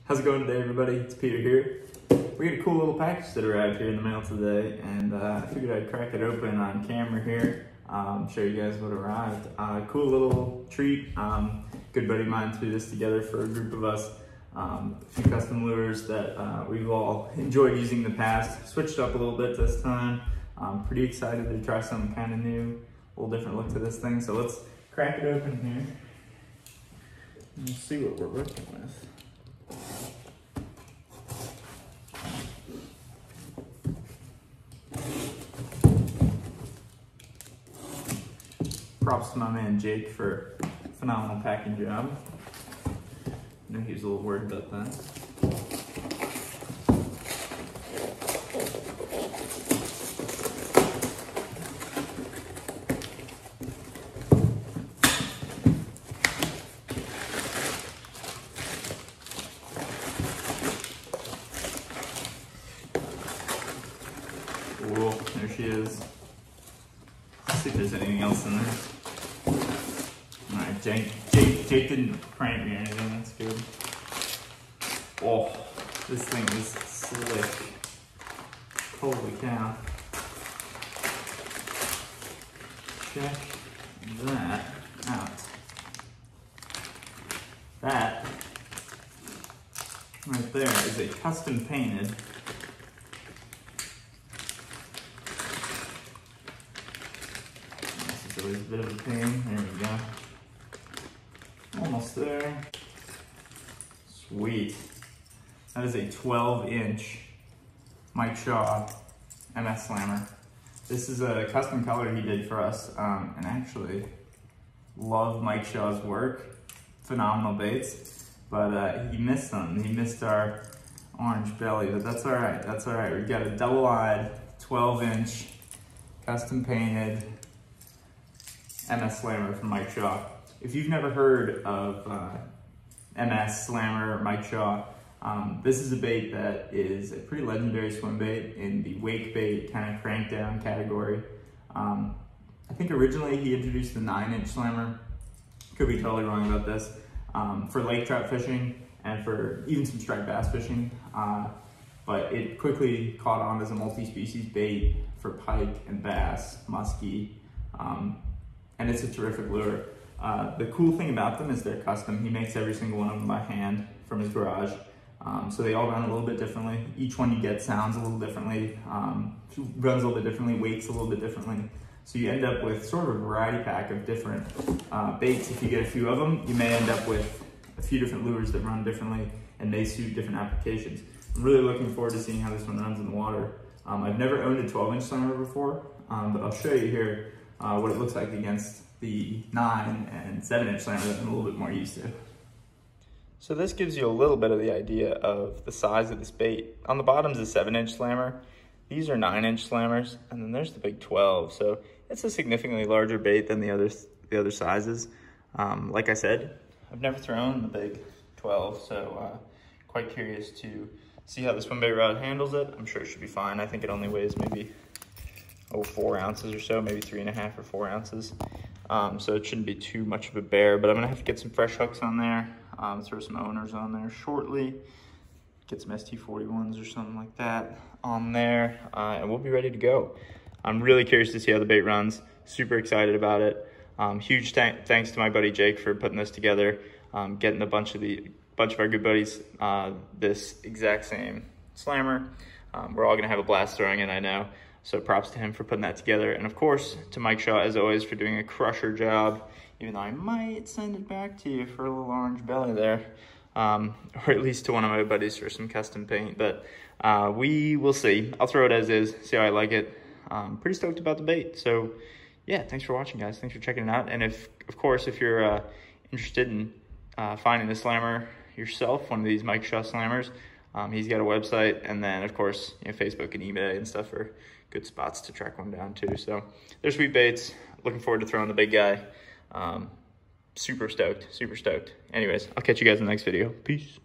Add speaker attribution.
Speaker 1: How's it going today, everybody? It's Peter here. We got a cool little package that arrived here in the mail today, and I figured I'd crack it open on camera here, show you guys what arrived. Cool little treat. Good buddy of mine threw this together for a group of us. A few custom lures that we've all enjoyed using in the past. Switched up a little bit this time. I'm pretty excited to try something kind of new, a little different look to this thing. So let's crack it open here and see what we're working with. Props to my man Jake for a phenomenal packing job. I know he was a little worried about that. Cool, there she is. Let's see if there's anything else in there. Alright, Jake didn't prank me or anything, that's good. Oh, this thing is slick. Holy cow. Check that out. That right there is a custom painted always a bit of a pain. There we go. Almost there. Sweet. That is a 12-inch Mike Shaw MS Slammer. This is a custom color he did for us, and actually love Mike Shaw's work. Phenomenal baits, but he missed them. He missed our orange belly, but that's all right. That's all right. We've got a double-eyed 12-inch custom painted MS Slammer from Mike Shaw. If you've never heard of MS Slammer, Mike Shaw, this is a bait that is a pretty legendary swim bait in the wake bait kind of crank down category. I think originally he introduced the 9-inch Slammer. Could be totally wrong about this. For lake trout fishing and for even some striped bass fishing. But it quickly caught on as a multi-species bait for pike and bass, muskie, and it's a terrific lure. The cool thing about them is they're custom. He makes every single one of them by hand from his garage. So they all run a little bit differently. Each one you get sounds a little differently, runs a little bit differently, weights a little bit differently. So you end up with sort of a variety pack of different baits. If you get a few of them, you may end up with a few different lures that run differently and may suit different applications. I'm really looking forward to seeing how this one runs in the water. I've never owned a 12-inch Slammer before, but I'll show you here what it looks like against the 9 and 7-inch Slammer that I'm a little bit more used to. So this gives you a little bit of the idea of the size of this bait. On the bottom's a 7-inch Slammer. These are 9-inch Slammers, and then there's the big 12. So it's a significantly larger bait than the other sizes. Like I said, I've never thrown the big 12, so quite curious to see how the Swimbait rod handles it. I'm sure it should be fine. I think it only weighs maybe 4 ounces or so, maybe 3.5 or 4 ounces. So it shouldn't be too much of a bear, but I'm gonna have to get some fresh hooks on there, throw some owners on there shortly, get some ST41s or something like that on there, and we'll be ready to go. I'm really curious to see how the bait runs, super excited about it. Huge thanks to my buddy Jake for putting this together, getting a bunch of our good buddies this exact same Slammer. We're all gonna have a blast throwing it, I know. So props to him for putting that together. And of course, to Mike Shaw, as always, for doing a crusher job, even though I might send it back to you for a little orange belly there, or at least to one of my buddies for some custom paint. But we will see. I'll throw it as is, see how I like it. Pretty stoked about the bait. So yeah, thanks for watching, guys. Thanks for checking it out. And of course, if you're interested in finding the Slammer yourself, one of these Mike Shaw Slammers, he's got a website, and then of course, Facebook and eBay and stuff are good spots to track one down too. So they're sweet baits. Looking forward to throwing the big guy. Super stoked, super stoked. Anyways, I'll catch you guys in the next video. Peace.